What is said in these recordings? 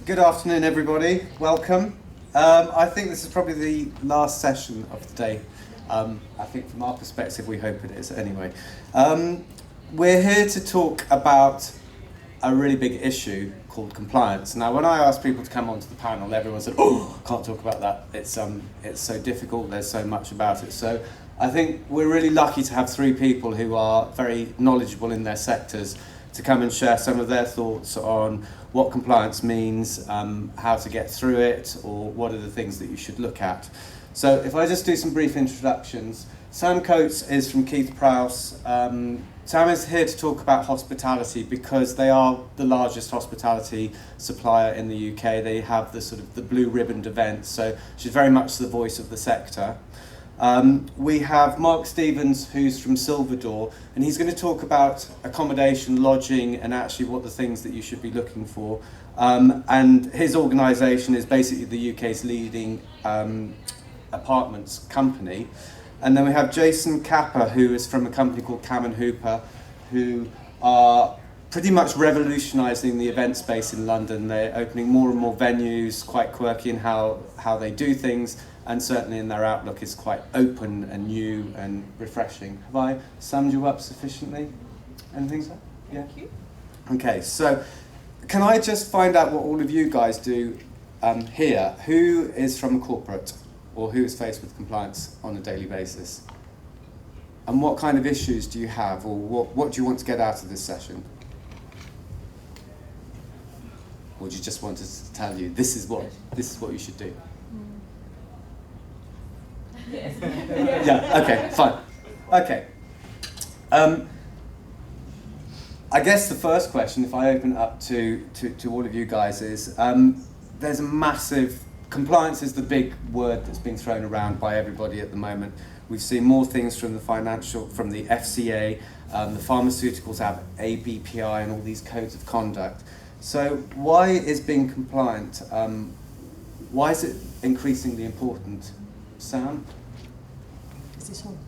Good afternoon, everybody. Welcome. I think this is probably the last session of the day. I think from our perspective, we hope it is anyway. We're here to talk about a really big issue called compliance. Now, when I asked people to come onto the panel, everyone said, "Oh, can't talk about that. It's so difficult. There's so much about it." So I think we're really lucky to have three people who are very knowledgeable in their sectors to come and share some of their thoughts on what compliance means, how to get through it, or what are the things that you should look at. So if I just do some brief introductions. Sam Coates is from Keith Prowse. Sam is here to talk about hospitality because they are the largest hospitality supplier in the UK. They have the sort of the blue ribboned events, so she's very much the voice of the sector. We have Mark Stevens, who's from Silverdoor, and he's going to talk about accommodation, lodging, and actually what the things that you should be looking for. And his organisation is basically the UK's leading apartments company. And then we have Jason Capper, who is from a company called Cam & Hooper, who are pretty much revolutionising the event space in London. They're opening more and more venues, quite quirky in how they do things, and certainly in their outlook is quite open and new and refreshing. Have I summed you up sufficiently? Anything so? Yeah? Thank you. Okay, so can I just find out what all of you guys do here? Who is from a corporate or who is faced with compliance on a daily basis? And what kind of issues do you have, or what do you want to get out of this session? Or do you just want us to tell you this is what you should do? Yes. Yeah, okay, fine. Okay. I guess the first question, if I open it up to all of you guys, is there's a massive, compliance is the big word that's being thrown around by everybody at the moment. We've seen more things from the FCA, the pharmaceuticals have ABPI and all these codes of conduct. So why is being compliant, why is it increasingly important? Sam? Is this on?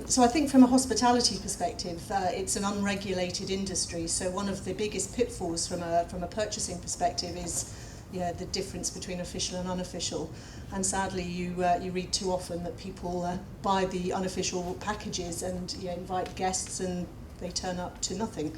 So I think from a hospitality perspective, it's an unregulated industry. So one of the biggest pitfalls from a purchasing perspective is the difference between official and unofficial. And sadly, you read too often that people buy the unofficial packages and invite guests and they turn up to nothing.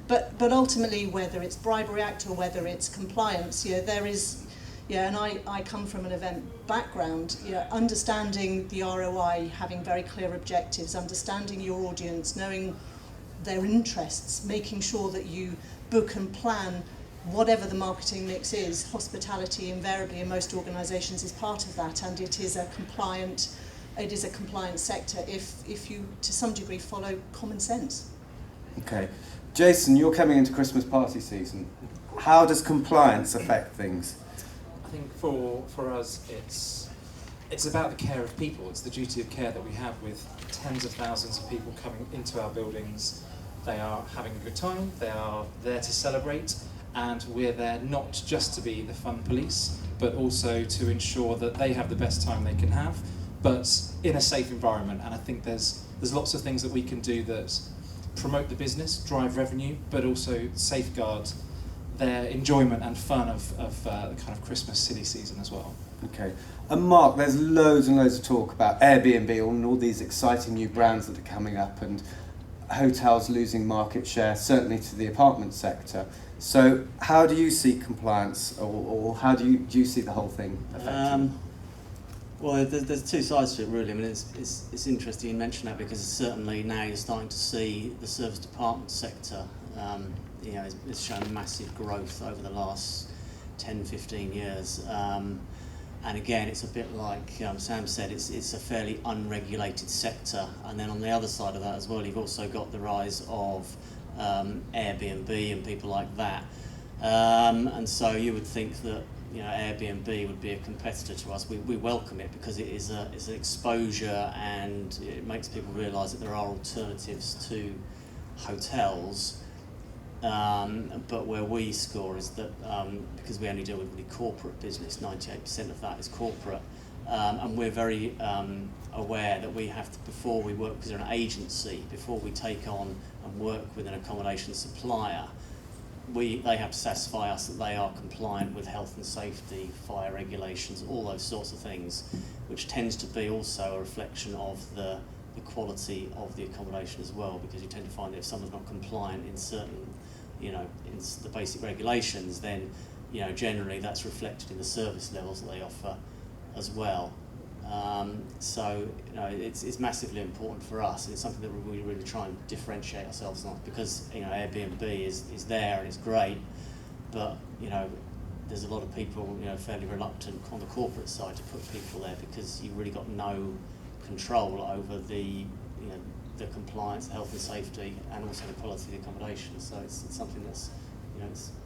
But ultimately, whether it's Bribery Act or whether it's compliance, there is. And I come from an event background, understanding the ROI, having very clear objectives, understanding your audience, knowing their interests, making sure that you book and plan whatever the marketing mix is. Hospitality invariably in most organisations is part of that, and it is a compliant sector if you to some degree follow common sense. Okay. Jason, you're coming into Christmas party season. How does compliance affect things? I think for us, it's about the care of people. It's the duty of care that we have with tens of thousands of people coming into our buildings. They are having a good time, they are there to celebrate, and we're there not just to be the fun police, but also to ensure that they have the best time they can have, but in a safe environment. And I think there's lots of things that we can do that promote the business, drive revenue, but also safeguard their enjoyment and fun of the kind of Christmas silly season as well. Okay. And Mark, there's loads and loads of talk about Airbnb and all these exciting new brands that are coming up and hotels losing market share, certainly to the apartment sector. So how do you see compliance, or how do you see the whole thing affecting? Well, there's two sides to it really. I mean, it's interesting you mention that because certainly now you're starting to see the service department sector it's shown massive growth over the last 10, 15 years. And again, it's a bit like Sam said, it's a fairly unregulated sector. And then on the other side of that as well, you've also got the rise of Airbnb and people like that. And so you would think that Airbnb would be a competitor to us. We welcome it because it's an exposure, and it makes people realise that there are alternatives to hotels. But where we score is that because we only deal with really corporate business, 98% of that is corporate, and we're very aware that we have to, before we work with an agency, before we take on and work with an accommodation supplier, they have to satisfy us that they are compliant with health and safety, fire regulations, all those sorts of things, which tends to be also a reflection of the quality of the accommodation as well, because you tend to find that if someone's not compliant in certain, in the basic regulations, then, generally that's reflected in the service levels that they offer as well. So it's massively important for us, and it's something that we really try and differentiate ourselves on, because Airbnb is there and it's great, but there's a lot of people fairly reluctant on the corporate side to put people there, because you've really got no control over the compliance, the health and safety, and also the quality of the accommodation. So it's something that's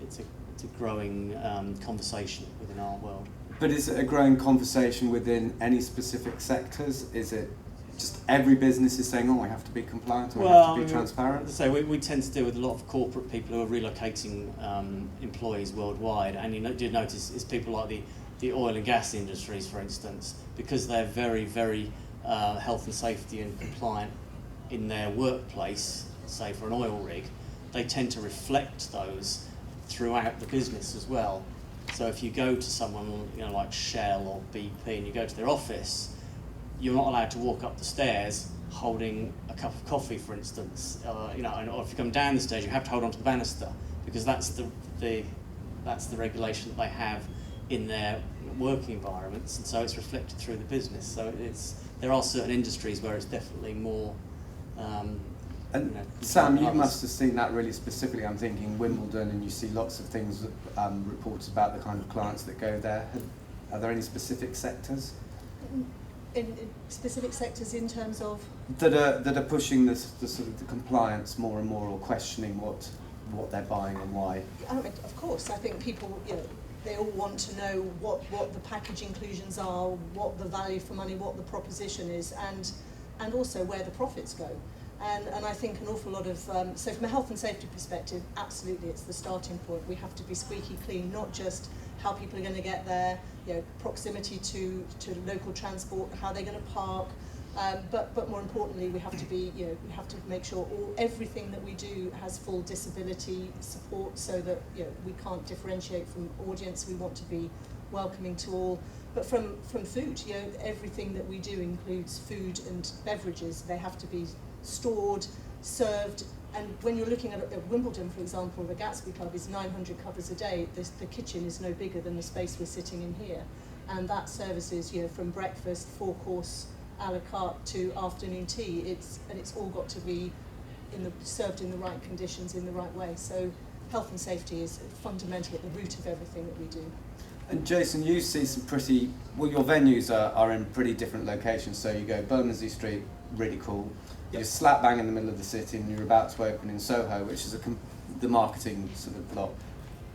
it's a growing conversation within our world. But is it a growing conversation within any specific sectors? Is it just every business is saying, I have to be compliant, or I have to be transparent? So we tend to deal with a lot of corporate people who are relocating employees worldwide, and you did notice it's people like the oil and gas industries, for instance, because they're very, very health and safety and compliant in their workplace, say for an oil rig, they tend to reflect those throughout the business as well. So if you go to someone like Shell or BP and you go to their office, you're not allowed to walk up the stairs holding a cup of coffee, for instance. Or if you come down the stairs, you have to hold on to the banister, because that's the regulation that they have in their working environments, and so it's reflected through the business. So there are certain industries where it's definitely more. Sam, you must have seen that really specifically. I'm thinking Wimbledon, and you see lots of things reported about the kind of clients that go there. Are there any specific sectors? In specific sectors in terms of that are pushing the sort of the compliance more and more, or questioning what they're buying and why? Of course, I think people they all want to know what the package inclusions are, what the value for money, what the proposition is, and also where the profits go. And I think an awful lot of, so from a health and safety perspective, absolutely it's the starting point. We have to be squeaky clean, not just how people are going to get there, proximity to local transport, how they're going to park, but more importantly, we have to be, we have to make sure everything that we do has full disability support, so that we can't differentiate from audience. We want to be welcoming to all. But from food, everything that we do includes food and beverages. They have to be stored, served, and when you're looking at Wimbledon, for example, the Gatsby Club is 900 covers a day. The kitchen is no bigger than the space we're sitting in here, and that services from breakfast, 4-course, a la carte to afternoon tea. It's all got to be served in the right conditions, in the right way. So health and safety is fundamentally at the root of everything that we do. And Jason, you see some pretty, your venues are in pretty different locations. So you go Bermondsey Street, really cool. You're slap bang in the middle of the city, and you're about to open in Soho, which is the marketing sort of block.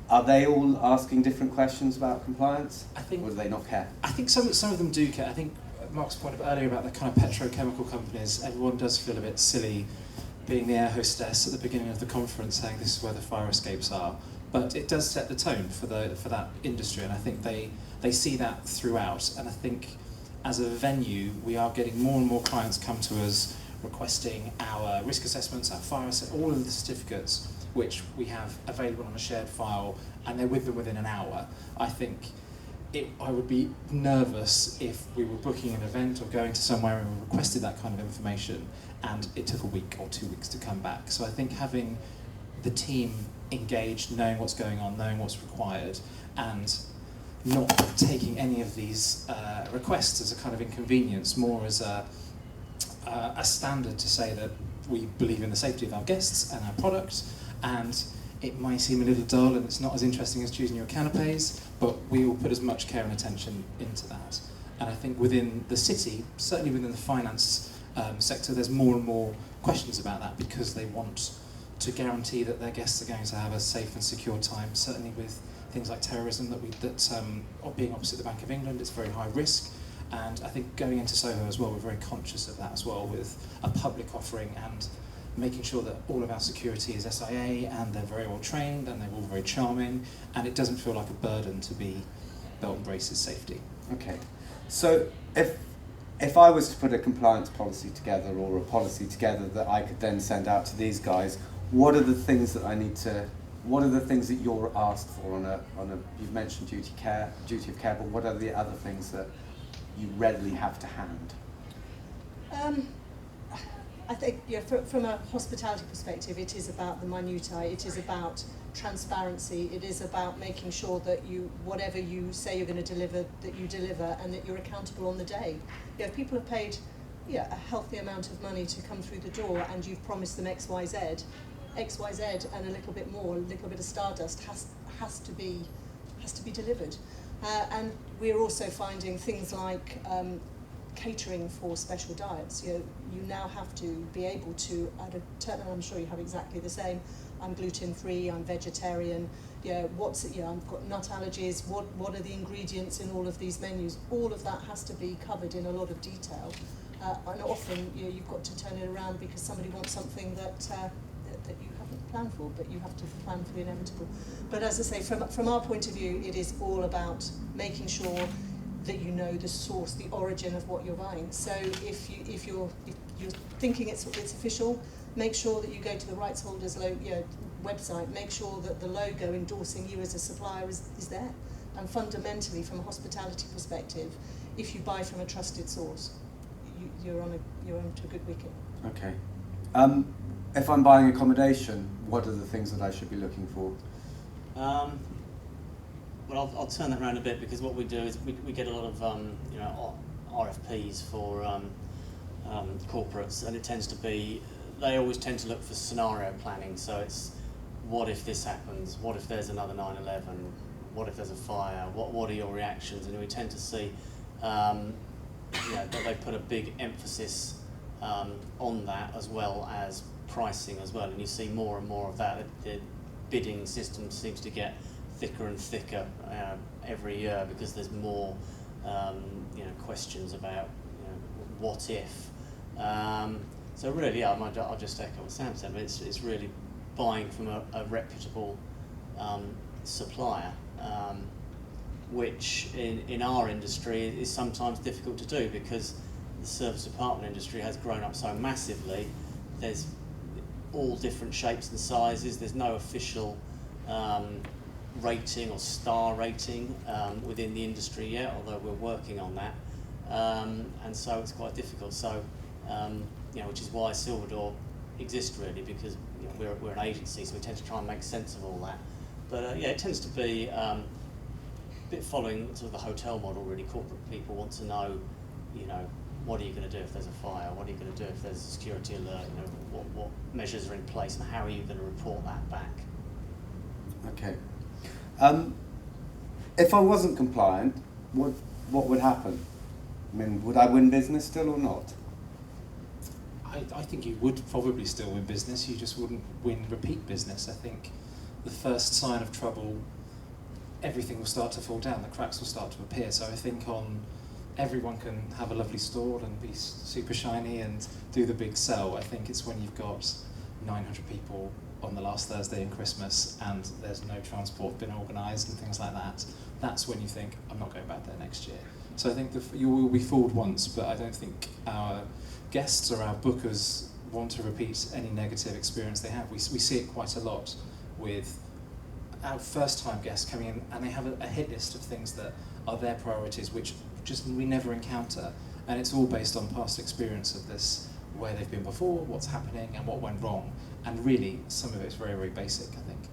Are they all asking different questions about compliance? Or do they not care? I think some of them do care. I think Mark's point earlier about the kind of petrochemical companies, everyone does feel a bit silly being the air hostess at the beginning of the conference saying this is where the fire escapes are. But it does set the tone for that industry, and I think they see that throughout. And I think as a venue, we are getting more and more clients come to us requesting our risk assessments, our fire assessment, all of the certificates which we have available on a shared file, and they're with them within an hour. I think I would be nervous if we were booking an event or going to somewhere and we requested that kind of information and it took a week or 2 weeks to come back. So I think having the team engaged, knowing what's going on, knowing what's required, and not taking any of these requests as a kind of inconvenience, more as a standard to say that we believe in the safety of our guests and our product, and it might seem a little dull and it's not as interesting as choosing your canapes, but we will put as much care and attention into that. And I think within the city, certainly within the finance sector, there's more and more questions about that, because they want to guarantee that their guests are going to have a safe and secure time. Certainly with things like terrorism, or being opposite the Bank of England, it's very high risk. And I think going into Soho as well, we're very conscious of that as well, with a public offering and making sure that all of our security is SIA and they're very well trained and they're all very charming, and it doesn't feel like a burden to be belt and braces safety. Okay, so if I was to put a compliance policy together, or a policy together that I could then send out to these guys, what are the things that I need to what are the things that you're asked for on a you've mentioned duty of care, but what are the other things that you readily have to hand? I think, from a hospitality perspective, it is about the minutiae. It is about transparency. It is about making sure that whatever you say you're going to deliver, that you deliver, and that you're accountable on the day. People have paid a healthy amount of money to come through the door, and you've promised them XYZ and a little bit more, a little bit of stardust has to be delivered. And we're also finding things like catering for special diets. You now have to be able to, and I'm sure you have exactly the same. I'm gluten-free, I'm vegetarian. I've got nut allergies. What are the ingredients in all of these menus? All of that has to be covered in a lot of detail. And often, you've got to turn it around because somebody wants something that you haven't planned for, but you have to plan for the inevitable. But as I say, from our point of view, it is all about making sure that you know the source, the origin of what you're buying. So if you're thinking it's official, make sure that you go to the rights holders website. Make sure that the logo endorsing you as a supplier is there. And fundamentally, from a hospitality perspective, if you buy from a trusted source, you're onto a good wicket. Okay. If I'm buying accommodation, what are the things that I should be looking for? Well, I'll turn that around a bit, because what we do is we get a lot of RFPs for corporates, and it tends to be, they always tend to look for scenario planning. So it's, what if this happens? What if there's another 9/11? What if there's a fire? What are your reactions? And we tend to see that they put a big emphasis on that, as well as pricing as well. And you see more and more of that. The bidding system seems to get thicker and thicker every year, because there's more questions about what if. So really, I'll just echo what Sam said, but it's really buying from a reputable supplier, which in our industry is sometimes difficult to do, because the service department industry has grown up so massively. There's all different shapes and sizes. There's no official rating or star rating within the industry yet, although we're working on that, and so it's quite difficult. So which is why Silver Door exists, really, because we're an agency, so we tend to try and make sense of all that. But it tends to be a bit following sort of the hotel model, really. Corporate people want to know, what are you going to do if there's a fire? What are you going to do if there's a security alert? What measures are in place, and how are you going to report that back? Okay. If I wasn't compliant, what would happen? I mean, would I win business still or not? I think you would probably still win business, you just wouldn't win repeat business. I think the first sign of trouble, everything will start to fall down, the cracks will start to appear. So I think everyone can have a lovely store and be super shiny and do the big sell. I think it's when you've got 900 people on the last Thursday in Christmas and there's no transport been organised and things like that, that's when you think, I'm not going back there next year. So I think you will be fooled once, but I don't think our guests or our bookers want to repeat any negative experience they have. We see it quite a lot with our first-time guests coming in, and they have a hit list of things that are their priorities, which just we never encounter, and it's all based on past experience of this, where they've been before, what's happening, and what went wrong. And really, some of it's very, very basic, I think.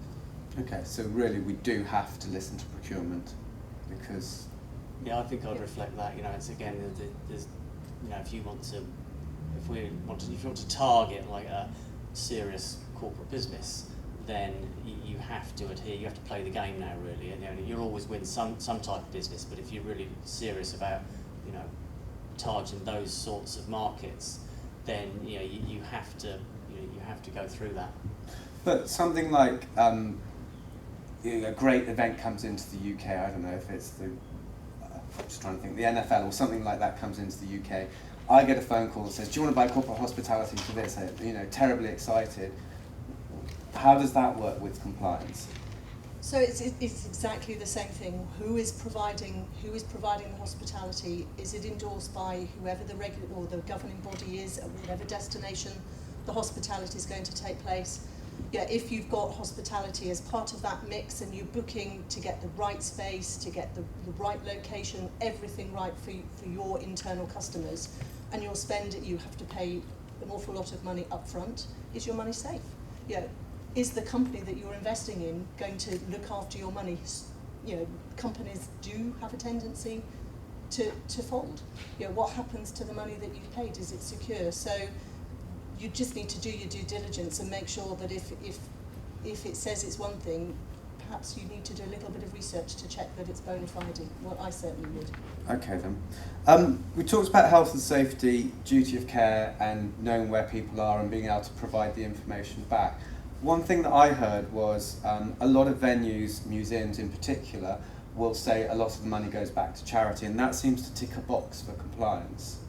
Okay, so really we do have to listen to procurement, because... Yeah, I think I'd reflect that. It's again, there's, if you want to target like a serious corporate business, then you have to adhere. You have to play the game now, really. And you'll always win some type of business, but if you're really serious about targeting those sorts of markets, then you have to go through that. But something like a great event comes into the UK. I don't know if it's I'm just trying to think, the NFL or something like that comes into the UK. I get a phone call that says, do you want to buy corporate hospitality for this? Terribly excited. How does that work with compliance? So it's exactly the same thing. Who is providing the hospitality? Is it endorsed by whoever the governing body is, at whatever destination the hospitality is going to take place? yeah, if you've got hospitality as part of that mix and you're booking to get the right space, to get the right location, everything right for your internal customers, and you'll spend it, you have to pay an awful lot of money up front, is your money safe? You know, is the company that you're investing in going to look after your money? You know, companies do have a tendency to fold. You know, what happens to the money that you've paid? Is it secure? So you just need to do your due diligence and make sure that if it says it's one thing, perhaps you need to do a little bit of research to check that it's bona fide. Well, I certainly would. Okay then. We talked about health and safety, duty of care, and knowing where people are and being able to provide the information back. One thing that I heard was a lot of venues, museums in particular, will say a lot of the money goes back to charity, and that seems to tick a box for compliance.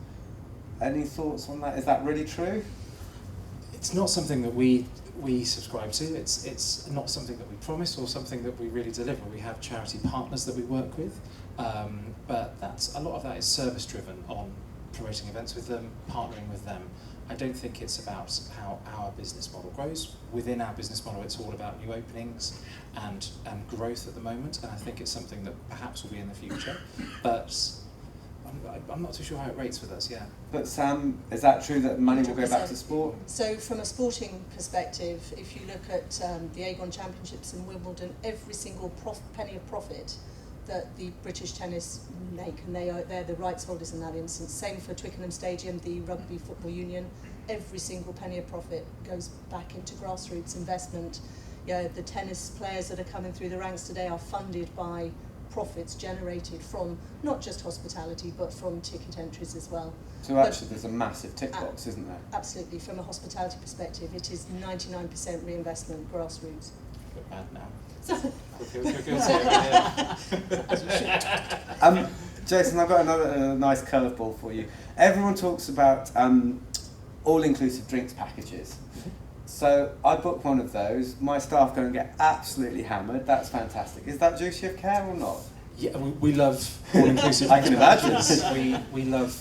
Any thoughts on that? Is that really true? It's not something that we subscribe to. It's not something that we promise or something that we really deliver. We have charity partners that we work with, but a lot of that is service driven on promoting events with them, partnering with them. I don't think it's about how our business model grows. Within our business model, it's all about new openings and growth at the moment, and I think it's something that perhaps will be in the future. But I'm not too sure how it rates with us, yeah. But Sam, is that true that money will go back to sport? So from a sporting perspective, if you look at the Aegon Championships and Wimbledon, every single penny of profit that the British tennis make, and they're the rights holders in that instance. Same for Twickenham Stadium, the Rugby Football Union. Every single penny of profit goes back into grassroots investment. You know, the tennis players that are coming through the ranks today are funded by profits generated from not just hospitality but from ticket entries as well. So actually there's a massive tick box, isn't there? Absolutely. From a hospitality perspective, it is 99% reinvestment grassroots. I feel bad now. Jason, I've got another nice curveball for you. Everyone talks about all-inclusive drinks packages. So I book one of those. My staff go and get absolutely hammered. That's fantastic. Is that duty of care or not? Yeah, we love all-inclusive. I can imagine. We love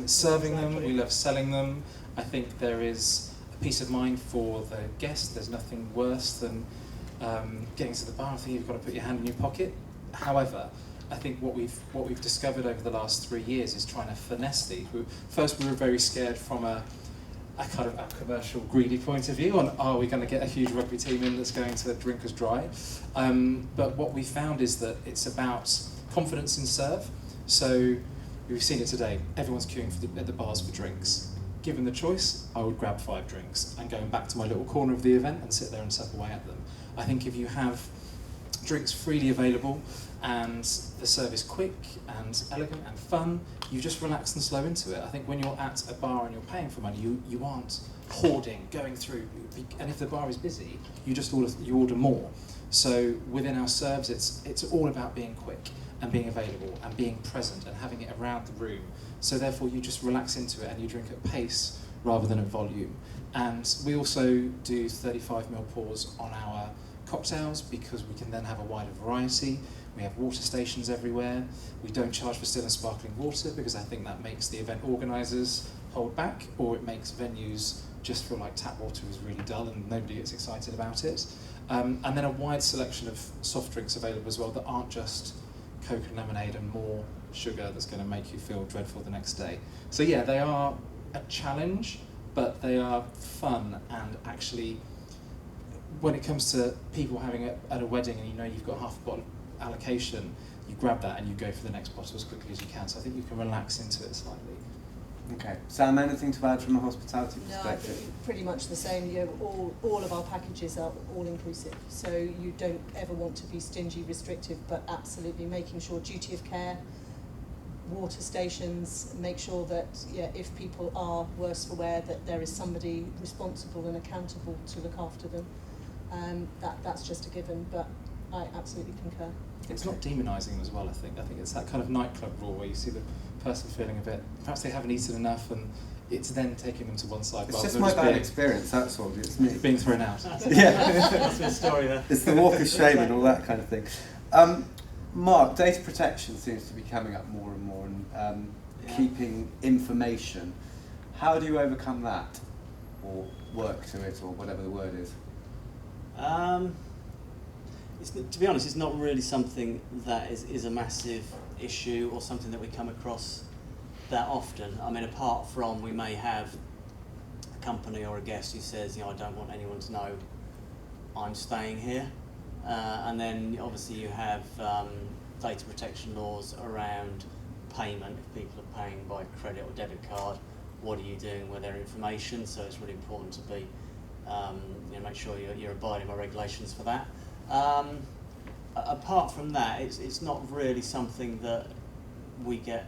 serving them. We love selling them. I think there is a peace of mind for the guest. There's nothing worse than getting to the bar and thinking you've got to put your hand in your pocket. However, I think what we've discovered over the last 3 years is trying to finesse these. First, we were very scared from a kind of a commercial greedy point of view on, are we going to get a huge rugby team in that's going to drink us dry? But what we found is that it's about confidence in serve. So we've seen it today. Everyone's queuing at the bars for drinks. Given the choice, I would grab 5 drinks and going back to my little corner of the event and sit there and sup away at them. I think if you have drinks freely available and the service quick and elegant and fun, you just relax and slow into it. I think when you're at a bar and you're paying for money, you aren't hoarding, going through, and if the bar is busy, you order more. So within our serves, it's all about being quick and being available and being present and having it around the room. So therefore you just relax into it and you drink at pace rather than at volume. And we also do 35ml pours on our cocktails because we can then have a wider variety. We have water stations everywhere. We don't charge for still and sparkling water because I think that makes the event organisers hold back, or it makes venues just feel like tap water is really dull and nobody gets excited about it. And then a wide selection of soft drinks available as well that aren't just Coke and lemonade and more sugar that's going to make you feel dreadful the next day. So yeah, they are a challenge, but they are fun, and actually when it comes to people having it at a wedding and you know you've got half a bottle of allocation, you grab that and you go for the next bottle as quickly as you can. So I think you can relax into it slightly. Okay. Sam, anything to add from a hospitality No, I perspective? think pretty much the same. You know, all of our packages are all inclusive, so you don't ever want to be stingy, restrictive, but absolutely making sure duty of care, water stations, make sure that if people are worse for wear, that there is somebody responsible and accountable to look after them. That's just a given, but I absolutely concur. It's not demonising them as well, I think. I think it's that kind of nightclub rule where you see the person feeling a bit, perhaps they haven't eaten enough, and it's then taking them to one side. It's just my bad experience, that's all. It's me. Being thrown out. Yeah. That's the story there. It's the walk of shame and all that kind of thing. Mark, data protection seems to be coming up more and more, and keeping information. How do you overcome that, or work to it, or whatever the word is? To be honest, it's not really something that is a massive issue or something that we come across that often. I mean, apart from we may have a company or a guest who says, I don't want anyone to know I'm staying here. And then obviously you have data protection laws around payment. If people are paying by credit or debit card, what are you doing with their information? So it's really important to be, make sure you're abiding by regulations for that. Apart from that, it's not really something that we get,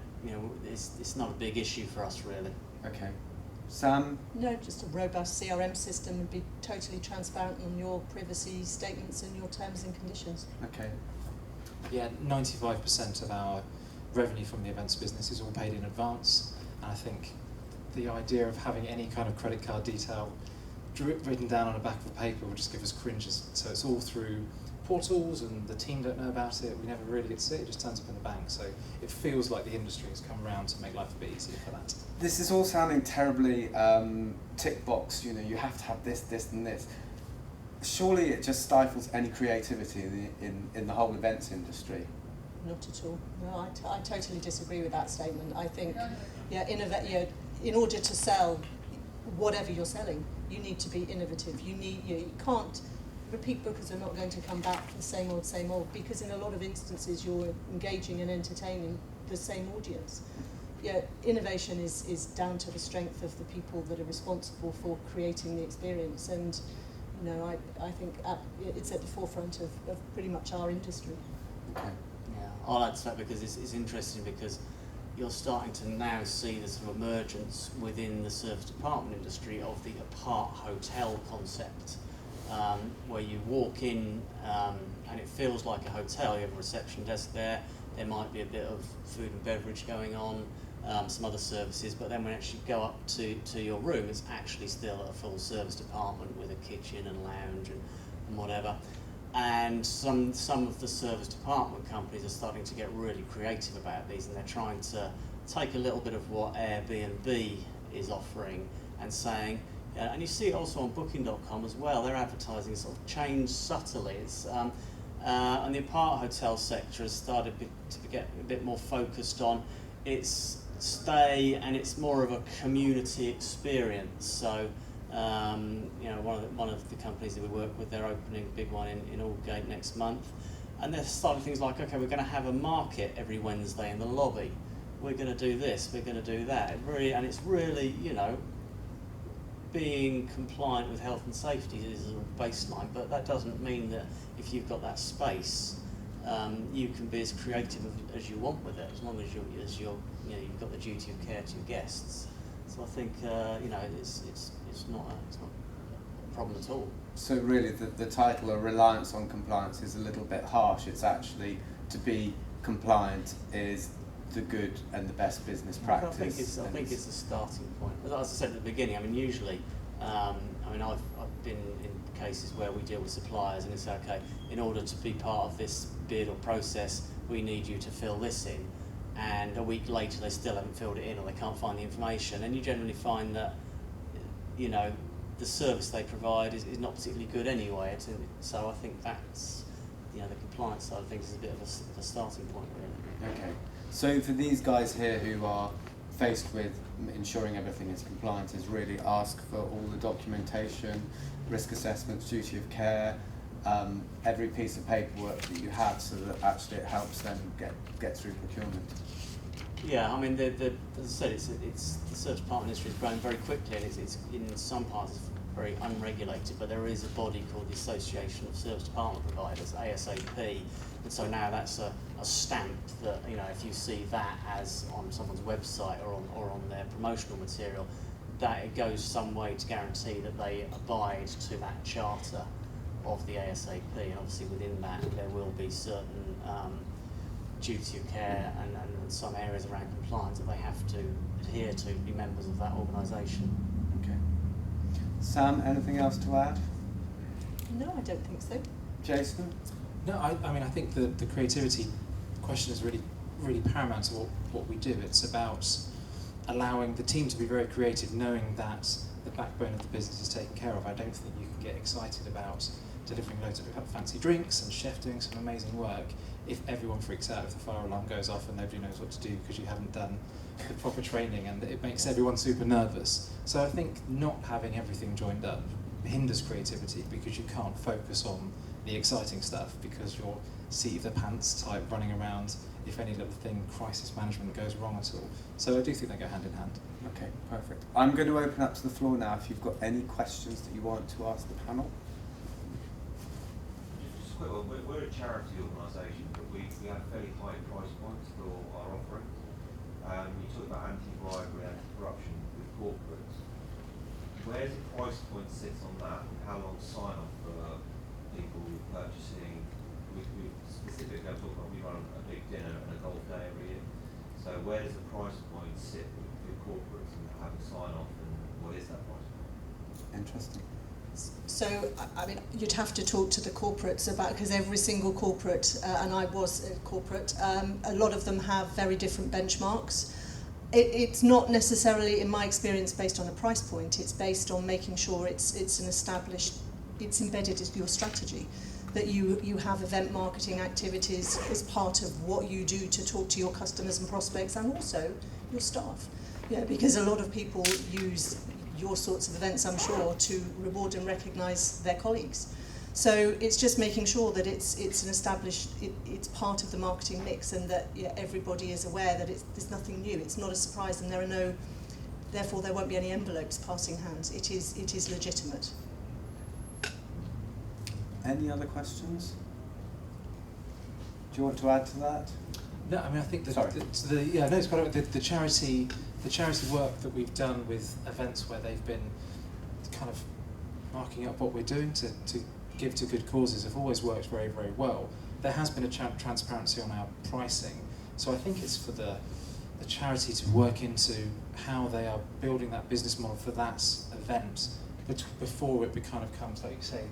it's not a big issue for us really. Okay. Sam? No, just a robust CRM system and be totally transparent on your privacy statements and your terms and conditions. Okay. Yeah, 95% of our revenue from the events business is all paid in advance, and I think the idea of having any kind of credit card detail written down on the back of a paper would just give us cringes. So it's all through portals, and the team don't know about it. We never really get to see it. It just turns up in the bank. So it feels like the industry has come around to make life a bit easier for that. This is all sounding terribly tick box. You have to have this, this, and this. Surely it just stifles any creativity in the whole events industry. Not at all. No, I totally disagree with that statement. I think, in order to sell whatever you're selling, you need to be innovative. You can't. Repeat bookers are not going to come back for the same old, because in a lot of instances you're engaging and entertaining the same audience. Innovation is down to the strength of the people that are responsible for creating the experience, and I think it's at the forefront of pretty much our industry. Okay. Yeah, I'll add to that because it's interesting, because you're starting to now see the sort of emergence within the service department industry of the apart hotel concept. Where you walk in and it feels like a hotel. You have a reception desk there might be a bit of food and beverage going on, some other services, but then when you actually go up to your room, it's actually still a full service department with a kitchen and lounge and whatever. And some of the service department companies are starting to get really creative about these, and they're trying to take a little bit of what Airbnb is offering and saying, and you see it also on Booking.com as well, they're advertising sort of change subtly. And the apart hotel sector has started to get a bit more focused on its stay, and it's more of a community experience. So, one of the companies that we work with, they're opening a big one in Aldgate next month, and they're starting things like, okay, we're going to have a market every Wednesday in the lobby. We're going to do this. We're going to do that. It's really, being compliant with health and safety is a baseline, but that doesn't mean that if you've got that space, you can be as creative as you want with it, as long as you've got the duty of care to your guests. So I think it's not a problem at all. So really, the title of reliance on compliance is a little bit harsh. It's actually to be compliant is the good and the best business practice. I think it's the starting point. As I said at the beginning, usually, I've been in cases where we deal with suppliers and it's okay, in order to be part of this bid or process, we need you to fill this in, and a week later they still haven't filled it in, or they can't find the information, and you generally find that, the service they provide is not particularly good anyway. So I think that's, the compliance side of things is a bit of a starting point really. Okay. So for these guys here who are faced with ensuring everything is compliant, is really ask for all the documentation, risk assessments, duty of care, every piece of paperwork that you have, so that actually it helps them get through procurement. Yeah, as I said, it's the service department industry is growing very quickly, and it's in some parts it's very unregulated, but there is a body called the Association of Service Department Providers, ASAP, and so now that's a stamp that, if you see that as on someone's website or on their promotional material, that it goes some way to guarantee that they abide to that charter of the ASAP, and obviously within that there will be certain duty of care and some areas around compliance that they have to adhere to be members of that organisation. Okay. Sam, anything else to add? No, I don't think so. Jason? No, I think the creativity question is really, really paramount to what we do. It's about allowing the team to be very creative, knowing that the backbone of the business is taken care of. I don't think you can get excited about delivering loads of fancy drinks and chef doing some amazing work, if everyone freaks out if the fire alarm goes off and nobody knows what to do because you haven't done the proper training, and it makes everyone super nervous. So I think not having everything joined up hinders creativity, because you can't focus on the exciting stuff because you're seat of the pants type running around if any little thing, crisis management, goes wrong at all. So I do think they go hand in hand. Okay, perfect. I'm going to open up to the floor now if you've got any questions that you want to ask the panel. Just a quick one. We're a charity organisation, but we have fairly high price points for our offering. You talk about anti-bribery, anti-corruption with corporates. Where does the price point sit on that, and how long sign off for people purchasing? Specifically, I'm talking about, we run a big dinner and a golf day every year. So where does the price point sit with corporates and having sign off, and what is that price point? Interesting. So, I mean, you'd have to talk to the corporates about, because every single corporate, and I was a corporate, a lot of them have very different benchmarks. It's not necessarily, in my experience, based on a price point. It's based on making sure it's an established, it's embedded in your strategy, that you have event marketing activities as part of what you do to talk to your customers and prospects, and also your staff. Yeah, because a lot of people use your sorts of events, I'm sure, to reward and recognise their colleagues. So it's just making sure that it's an established, it's part of the marketing mix, and that everybody is aware that there's nothing new. It's not a surprise, and therefore there won't be any envelopes passing hands. It is legitimate. Any other questions? Do you want to add to that? No, I mean, I think Sorry. It's quite the charity work that we've done with events where they've been kind of marking up what we're doing to give to good causes have always worked very, very well. There has been a transparency on our pricing, so I think it's for the charity to work into how they are building that business model for that event before it kind of comes, like you say,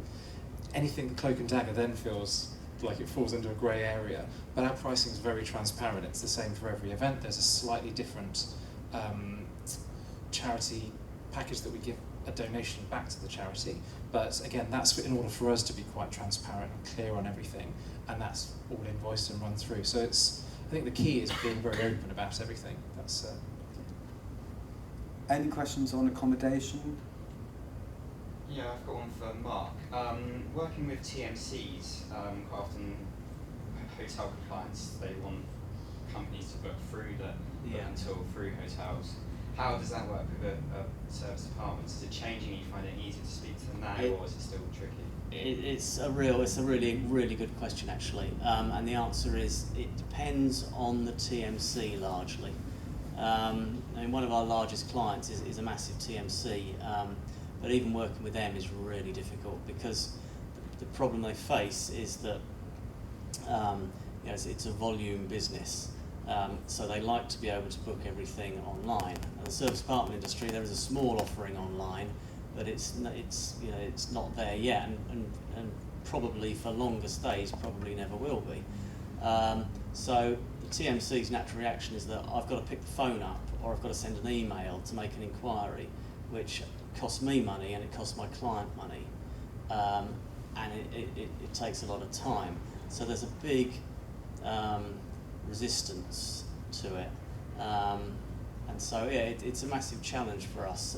anything the Cloak and Dagger then feels like it falls into a grey area, but our pricing is very transparent. It's the same for every event. There's a slightly different charity package that we give a donation back to the charity, but again, that's in order for us to be quite transparent and clear on everything, and that's all invoiced and run through. So I think the key is being very open about everything. That's Any questions on accommodation? Yeah, I've got one for Mark. Working with TMCs, quite often hotel clients, they want companies to book through until through hotels. How does that work with a service department? Is it changing? You find it easier to speak to them now, or is it still tricky? It's a really good question, actually, and the answer is it depends on the TMC largely. I mean, one of our largest clients is a massive TMC, but even working with them is really difficult, because the problem they face is that it's a volume business. So they like to be able to book everything online. And the service department industry, there is a small offering online, but it's not there yet, and probably for longer stays probably never will be. So the TMC's natural reaction is that I've got to pick the phone up, or I've got to send an email to make an inquiry, which costs me money and it costs my client money, and it takes a lot of time. So there's a big resistance to it, and so it's a massive challenge for us.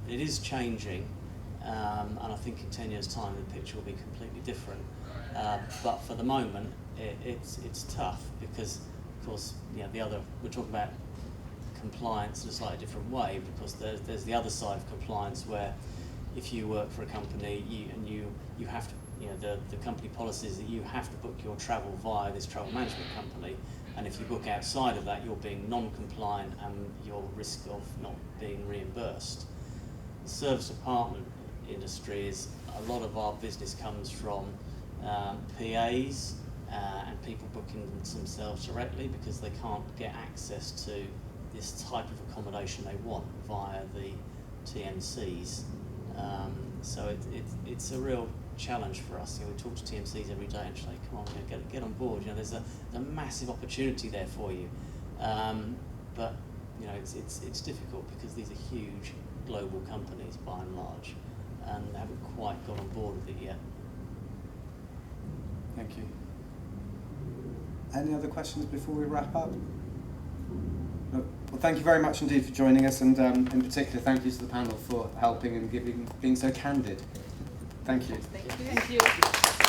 It is changing, and I think in 10 years' time the picture will be completely different. But for the moment, it's tough, because, of course, we're talking about compliance in a slightly different way, because there's the other side of compliance where, if you work for a company, you have to. The company policy is that you have to book your travel via this travel management company, and if you book outside of that, you're being non-compliant and you're at risk of not being reimbursed. The service department industry is, a lot of our business comes from PAs and people booking themselves directly, because they can't get access to this type of accommodation they want via the TMCs. So it's a real challenge for us. We talk to TMCs every day and say, come on, get on board. There's a massive opportunity there for you, but it's difficult, because these are huge global companies by and large, and they haven't quite got on board with it yet. Thank you. Any other questions before we wrap up? No. Well, thank you very much indeed for joining us, and in particular, thank you to the panel for helping and being so candid. Thank you. Thank you.